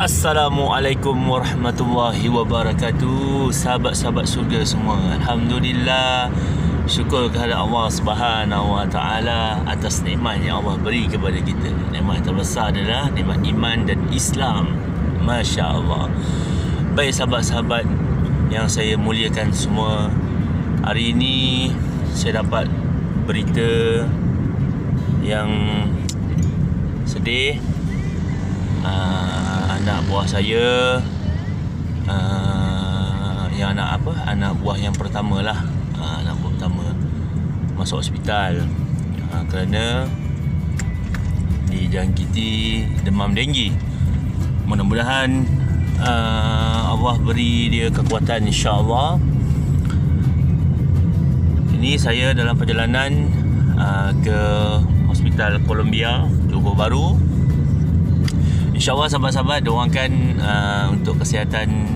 Assalamualaikum warahmatullahi wabarakatuh. Sahabat-sahabat surga semua, alhamdulillah, syukur kehadrat Allah Subhanahu wa taala atas nikmat yang Allah beri kepada kita. Nikmat terbesar adalah nikmat iman dan Islam. Masya-Allah. Baik sahabat-sahabat yang saya muliakan semua, hari ini saya dapat berita yang sedih. Anak buah saya, yang anak buah yang pertama lah, anak buah pertama masuk hospital kerana dijangkiti demam denggi. Mudah-mudahan Allah beri dia kekuatan, insya-Allah. Ini saya dalam perjalanan ke Hospital Columbia, Johor Bahru. InsyaAllah sahabat-sahabat doakan untuk kesihatan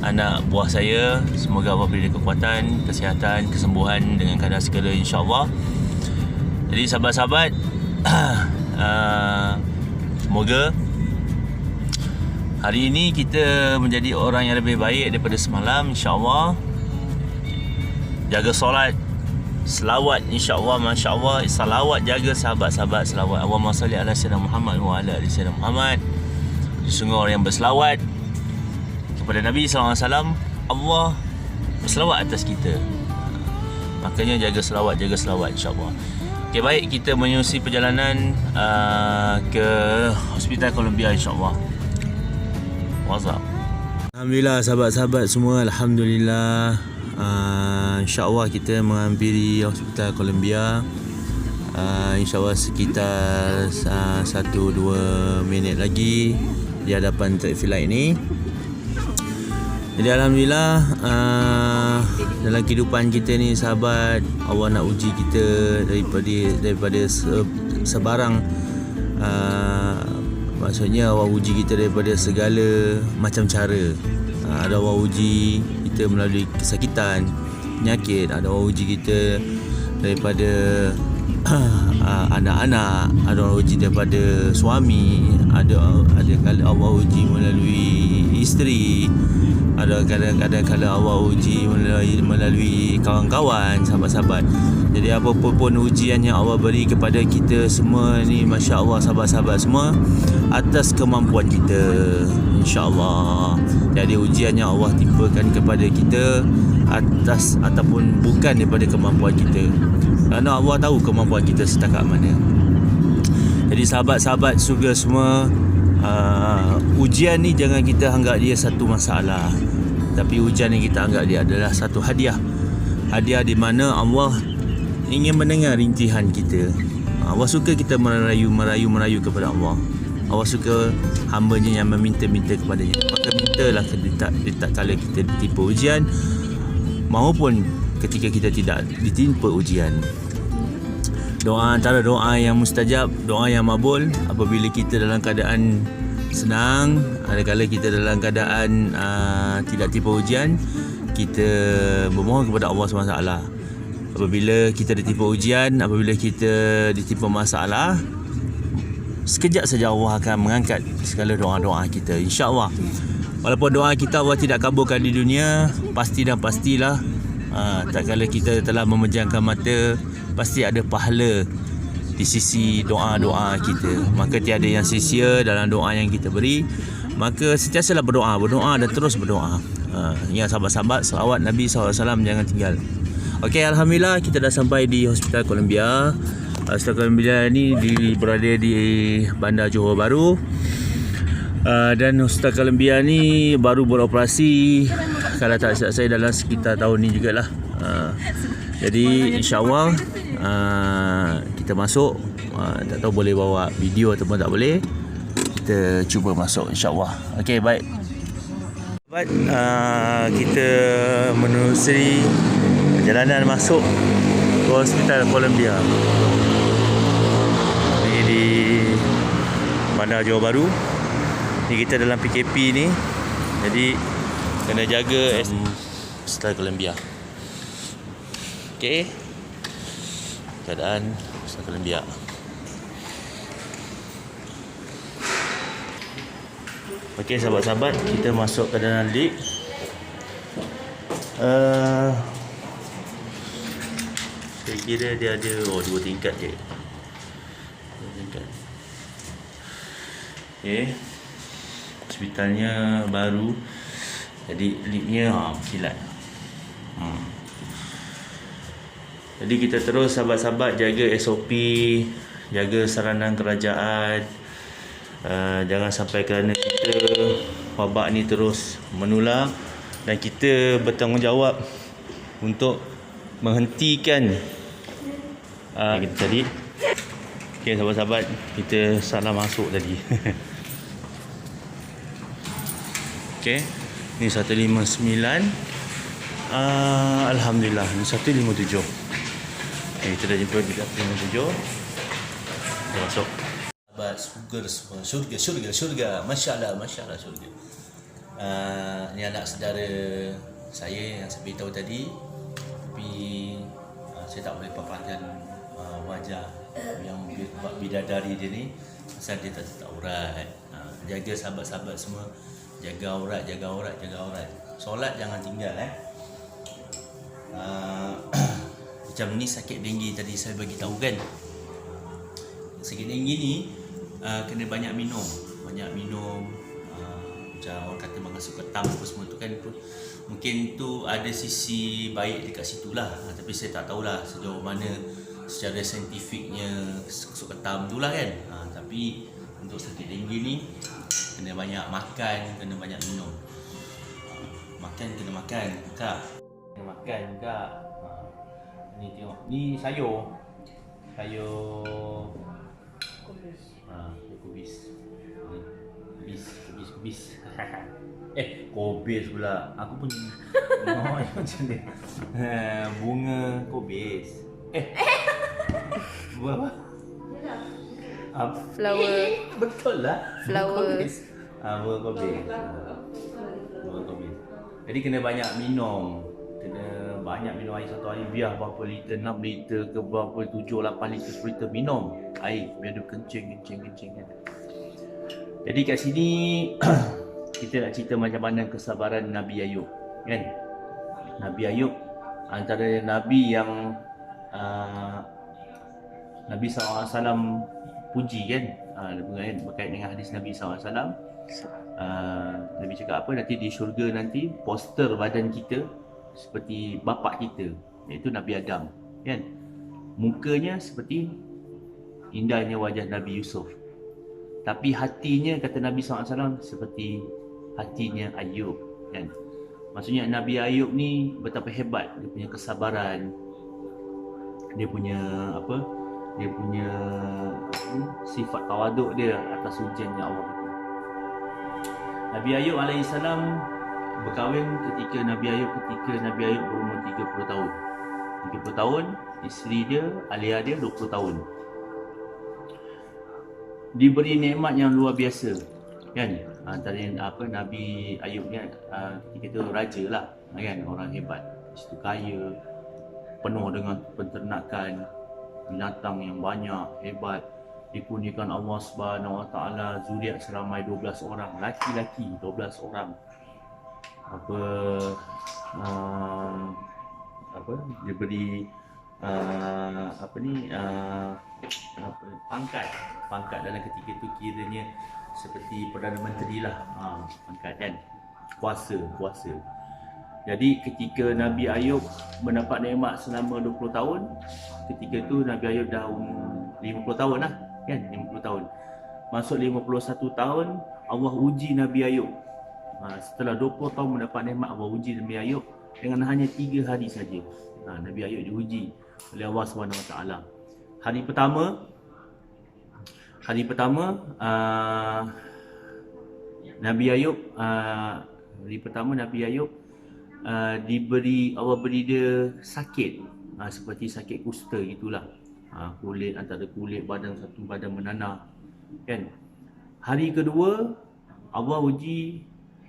anak buah saya. Semoga Allah beri dia kekuatan, kesihatan, kesembuhan dengan kadar segala, insyaAllah. Jadi sahabat-sahabat, semoga hari ini kita menjadi orang yang lebih baik daripada semalam, insyaAllah. Jaga solat, selawat, insya-Allah, masya-Allah, salawat, jaga sahabat-sahabat selawat. Allahumma salli ala sayyidina Muhammad wa ala ali sayyidina Muhammad. Sesungguhnya orang yang berselawat kepada Nabi SAW, Allah berselawat atas kita. Makanya jaga selawat, insya-Allah. Okey, baik, kita menyusi perjalanan ke Hospital Columbia, insya-Allah. WhatsApp. Alhamdulillah sahabat-sahabat semua, alhamdulillah. InsyaAllah kita menghampiri Hospital Columbia. InsyaAllah sekitar 1-2 minit lagi di hadapan traffic light ni. Jadi alhamdulillah, dalam kehidupan kita ni sahabat, Allah nak uji kita daripada sebarang, maksudnya Allah uji kita daripada segala macam cara. Ada Allah uji kita melalui kesakitan, penyakit. Ada orang uji kita daripada anak-anak, ada orang uji daripada suami, ada kala Allah uji melalui isteri, ada kadang-kadang kala Allah uji melalui kawan-kawan, sahabat-sahabat. Jadi apa-apa pun ujian yang Allah beri kepada kita semua ni, masya-Allah sahabat-sahabat semua, atas kemampuan kita, insya-Allah. Jadi ujian yang Allah timpakan kepada kita atas ataupun bukan daripada kemampuan kita, kerana Allah tahu kemampuan kita setakat mana. Jadi sahabat-sahabat surga semua, ujian ni jangan kita anggap dia satu masalah, tapi ujian yang kita anggap dia adalah satu hadiah. Hadiah di mana Allah ingin mendengar rintihan kita. Allah suka kita merayu kepada Allah. Allah suka hamba-Nya yang meminta-minta kepadanya. Maka mintalah tak kala kita ditimpa ujian, maupun ketika kita tidak ditimpa ujian. Doa antara doa yang mustajab, doa yang makbul apabila kita dalam keadaan senang, ada kala kita dalam keadaan tidak timpa ujian, kita bermohon kepada Allah SWT. Apabila kita ditimpa ujian, apabila kita ditimpa masalah, sekejap saja Allah akan mengangkat segala doa-doa kita, insya-Allah. Walaupun doa kita Allah tidak kabulkan di dunia, pastilah tak kala kita telah memejamkan mata, pasti ada pahala di sisi doa-doa kita. Maka tiada yang sia-sia dalam doa yang kita beri. Maka sentiasalah berdoa dan terus berdoa. Ya sahabat-sahabat, selawat Nabi SAW jangan tinggal. Okey, alhamdulillah kita dah sampai di Hospital Columbia. Hospital Columbia ni berada di Bandar Johor Bahru. Dan Hospital Columbia ni baru beroperasi, kalau tak silap saya, dalam sekitar tahun ni jugalah. Jadi insya-Allah kita masuk. Tak tahu boleh bawa video ataupun tak boleh. Kita cuba masuk, insya-Allah. Okey, baik. Kita menelusuri perjalanan masuk ke Hospital Columbia. Ini di Bandar Johor Bahru. Ni kita dalam PKP ni, jadi kena jaga Hospital Columbia. Okey, keadaan Hospital Columbia. Okey sahabat-sahabat, kita masuk ke dalam lift. Saya kira dia ada 2 tingkat je. 2 tingkat. Okey. Hospitalnya baru. Jadi liftnya kilat. Jadi kita terus sahabat-sahabat jaga SOP, jaga saranan kerajaan. Jangan sampai kerana kita wabak ni terus menular, dan kita bertanggungjawab untuk menghentikan kita tadi. Okey sahabat-sahabat, kita salah masuk tadi. Okey, ni 159. Alhamdulillah, ni 157. Okay, kita dah jumpa di 157. Kita masuk. Sahabat, syurga. Masya Allah, syurga. Ni anak saudara saya yang saya beritahu tadi. Tapi saya tak boleh paparkan wajah yang bidadari dia ni, pasal dia tak aurat. Jaga sahabat-sahabat semua, jaga aurat. Solat jangan tinggal Macam ni sakit denggi tadi saya bagi tahu kan. Sakit denggi ni kena banyak minum. Macam orang kata mengasuh ketam apa semua tu kan, mungkin tu ada sisi baik dekat situ lah. Tapi saya tak tahulah sejauh mana secara saintifiknya masuk ketam tu lah kan. Tapi untuk sakit denggi ni kena banyak makan, kena banyak minum. Kena makan kak. Ni tengok, ni sayur kubis. Kubis. Kubis pula. Aku pun macam ni. Bunga kubis. Bunga apa? Flower. Betul lah. Flower. Bunga kubis. Jadi kena banyak minum. Banyak minum air satu hari, biar berapa liter, 6 liter ke berapa, 7, 8 liter, 10 liter minum air biar dia kencing kan. Jadi kat sini kita nak cerita macam mana kesabaran Nabi Ayub kan. Nabi Ayub antara Nabi yang Nabi SAW puji kan. Berkait dengan hadis Nabi SAW, Nabi cakap apa, nanti di syurga nanti poster badan kita seperti bapa kita, iaitu Nabi Adam kan. Mukanya seperti indahnya wajah Nabi Yusuf, tapi hatinya, kata Nabi SAW, seperti hatinya Ayub kan. Maksudnya Nabi Ayub ni betapa hebat dia punya kesabaran, dia punya sifat tawaduk dia atas ujiannya Allah itu. Nabi Ayub alaihissalam berkahwin ketika Nabi Ayub berumur 30 tahun. 30 tahun, isteri dia, Aliyah dia 20 tahun. Diberi nikmat yang luar biasa kan. Antara Nabi Ayub ni ketika itu raja lah kan, orang hebat. Situ kaya, penuh dengan penternakan, binatang yang banyak, hebat. Dikurniakan Allah Subhanahu Wa Taala zuriat seramai 12 orang, laki-laki 12 orang. Diberi pangkat dalam ketika itu kiranya seperti Perdana Menteri lah, pangkat kan, kuasa. Jadi ketika Nabi Ayub mendapat nikmat selama 20 tahun, ketika itu Nabi Ayub dah umur 50 tahun lah kan, 50 tahun. Masuk 51 tahun Allah uji Nabi Ayub. Setelah 20 tahun mendapat nikmat, Allah uji Nabi Ayub dengan hanya 3 hari saja. Nabi Ayub diuji oleh Allah SWT. Hari pertama Nabi Ayub diberi, Allah beri dia sakit, seperti sakit kusta gitulah. Kulit, antara kulit badan satu badan menanah kan. Hari kedua Allah uji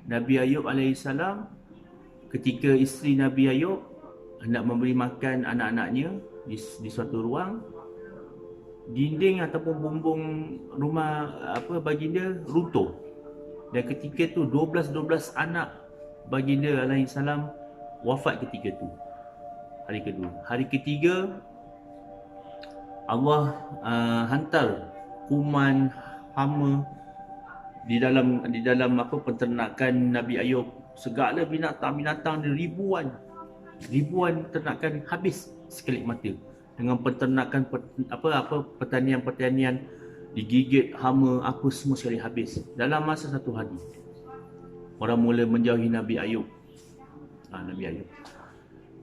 Nabi Ayub alaihissalam ketika isteri Nabi Ayub hendak memberi makan anak-anaknya di suatu ruang. Dinding ataupun bumbung rumah baginda runtuh Dan ketika tu 12 anak baginda alaihi salam wafat ketika tu. Hari kedua. Hari ketiga Allah hantar kuman, hama di dalam apa penternakan Nabi Ayub. Segala binatang-binatang ribuan ternakan habis sekelip mata dengan penternakan pertanian digigit hama apa semua sekali habis dalam masa satu hari. Orang mula menjauhi Nabi Ayub. Nabi Ayub.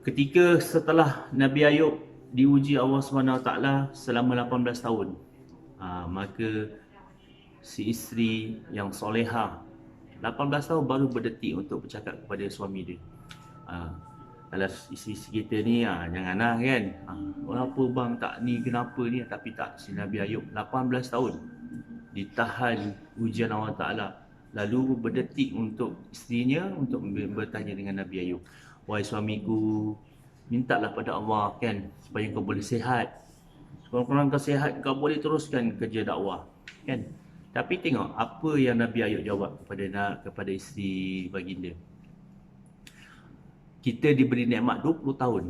Ketika setelah Nabi Ayub diuji Allah SWT selama 18 tahun, maka si isteri yang soleha 18 tahun baru berdetik untuk bercakap kepada suami dia. Kalau isteri kita ni janganlah kan, kenapa bang tak ni, kenapa ni, tapi tak, si Nabi Ayub 18 tahun ditahan ujian Allah Ta'ala, lalu berdetik untuk isterinya untuk bertanya dengan Nabi Ayub, wahai suamiku, mintalah pada Allah kan supaya kau boleh sihat. Kalau kau sihat, kau boleh teruskan kerja dakwah kan. Tapi tengok apa yang Nabi Ayub jawab kepada isteri baginda. Kita diberi nikmat 20 tahun,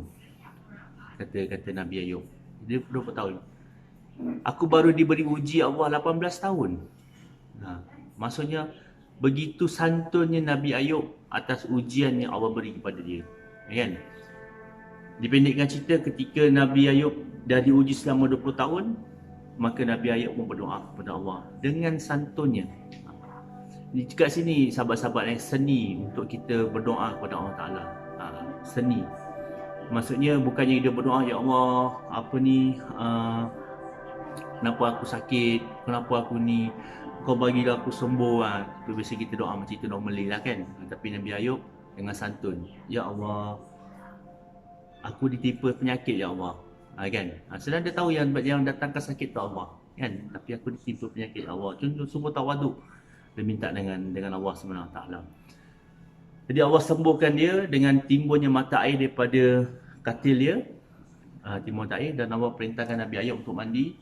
kata Nabi Ayub. Dia 20 tahun. Aku baru diberi uji Allah 18 tahun. Maksudnya begitu santunnya Nabi Ayub atas ujian yang Allah beri kepada dia. Kan? Dipendekkan cerita, ketika Nabi Ayub dah diuji selama 20 tahun, maka Nabi Ayub pun berdoa kepada Allah dengan santunnya. Dekat sini sahabat-sahabat yang seni untuk kita berdoa kepada Allah Ta'ala. Seni. Maksudnya bukannya dia berdoa, ya Allah, apa ni, kenapa aku sakit, kenapa aku ni, kau bagilah aku sembuh. Itu biasa kita doa macam itu normally lah kan. Tapi Nabi Ayub dengan santun, ya Allah, aku ditimpa penyakit ya Allah. Kan? Sedang dia tahu yang datangkan sakit tu Allah kan. Tapi aku ditimpa penyakit ya Allah. Sungguh tawaduk dia minta dengan Allah SWT. Jadi Allah sembuhkan dia dengan timbulnya mata air daripada katil dia, timbul mata air, dan Allah perintahkan Nabi Ayub untuk mandi.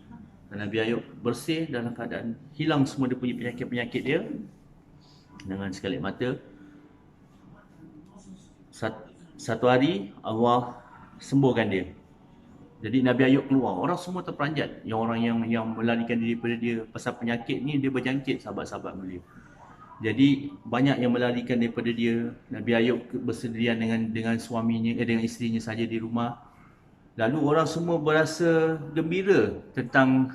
Dan Nabi Ayub bersih dalam keadaan hilang semua dia punya penyakit-penyakit dia dengan sekelip mata. Satu hari Allah sembuhkan dia. Jadi Nabi Ayub keluar, orang semua terperanjat. Orang yang melarikan diri daripada dia pasal penyakit ni, dia berjangkit sahabat-sahabat beliau. Jadi banyak yang melarikan daripada dia. Nabi Ayub bersendirian dengan suaminya, dengan isterinya saja di rumah. Lalu orang semua berasa gembira tentang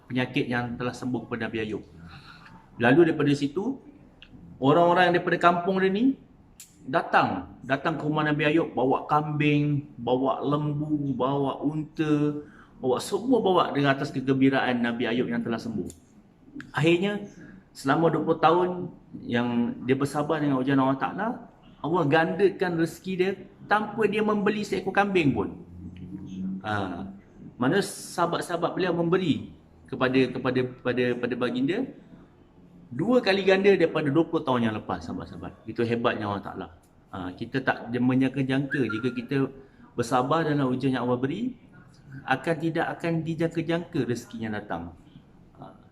penyakit yang telah sembuh kepada Nabi Ayub. Lalu daripada situ, orang-orang daripada kampung dia ni datang ke rumah Nabi Ayub, bawa kambing, bawa lembu, bawa unta, bawa dengan atas kegembiraan Nabi Ayub yang telah sembuh. Akhirnya selama 20 tahun yang dia bersabar dengan ujian Allah Ta'ala, Allah gandakan rezeki dia tanpa dia membeli seekor kambing pun. Mana sahabat-sahabat beliau memberi kepada baginda 2 kali ganda daripada 20 tahun yang lepas, sahabat-sahabat. Itu hebatnya Allah Ta'ala. Kita tak menyangka-jangka jika kita bersabar dalam ujian yang Allah beri, tidak akan dijangka-jangka rezeki yang datang.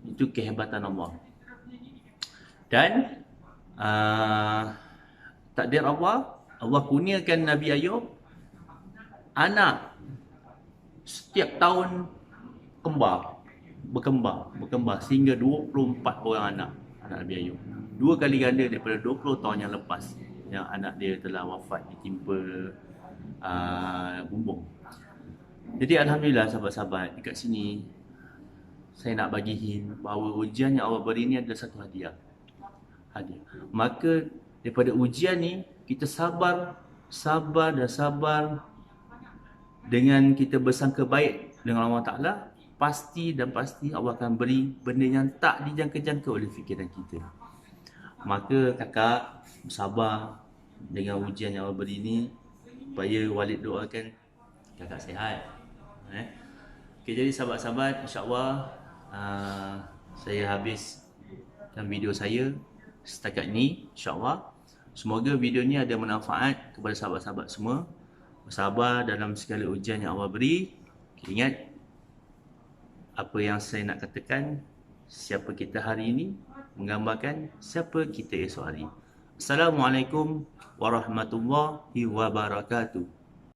Itu kehebatan Allah. Dan takdir Allah kurniakan Nabi Ayub anak setiap tahun berkembar sehingga 24 orang anak Nabi Ayub. 2 kali ganda daripada 20 tahun yang lepas yang anak dia telah wafat ditimpa bumbung. Jadi alhamdulillah sahabat-sahabat, dekat sini saya nak bagi hint bahawa ujian yang Allah beri ni adalah satu hadiah. Maka daripada ujian ni kita sabar dengan kita bersangka baik dengan Allah Ta'ala, pasti Allah akan beri benda yang tak dijangka-jangka oleh fikiran kita. Maka kakak sabar dengan ujian yang Allah beri ni, supaya Walid doakan kakak sihat. Okay, jadi sahabat-sahabat, insyaAllah saya habiskan video saya setakat ni, insyaAllah. Semoga video ni ada manfaat kepada sahabat-sahabat semua. Bersabar dalam segala ujian yang Allah beri. Ingat apa yang saya nak katakan, siapa kita hari ini menggambarkan siapa kita esok hari. Assalamualaikum warahmatullahi wabarakatuh.